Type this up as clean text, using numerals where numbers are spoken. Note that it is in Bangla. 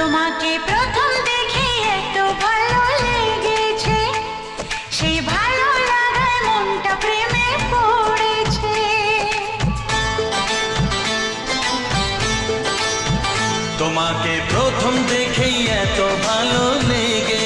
তোমাকে প্রথম দেখে এত ভালো লেগেছে, সেই ভালো লাগায় মনটা প্রেমে পড়েছে। তোমাকে প্রথম দেখেই এত ভালো লেগেছে,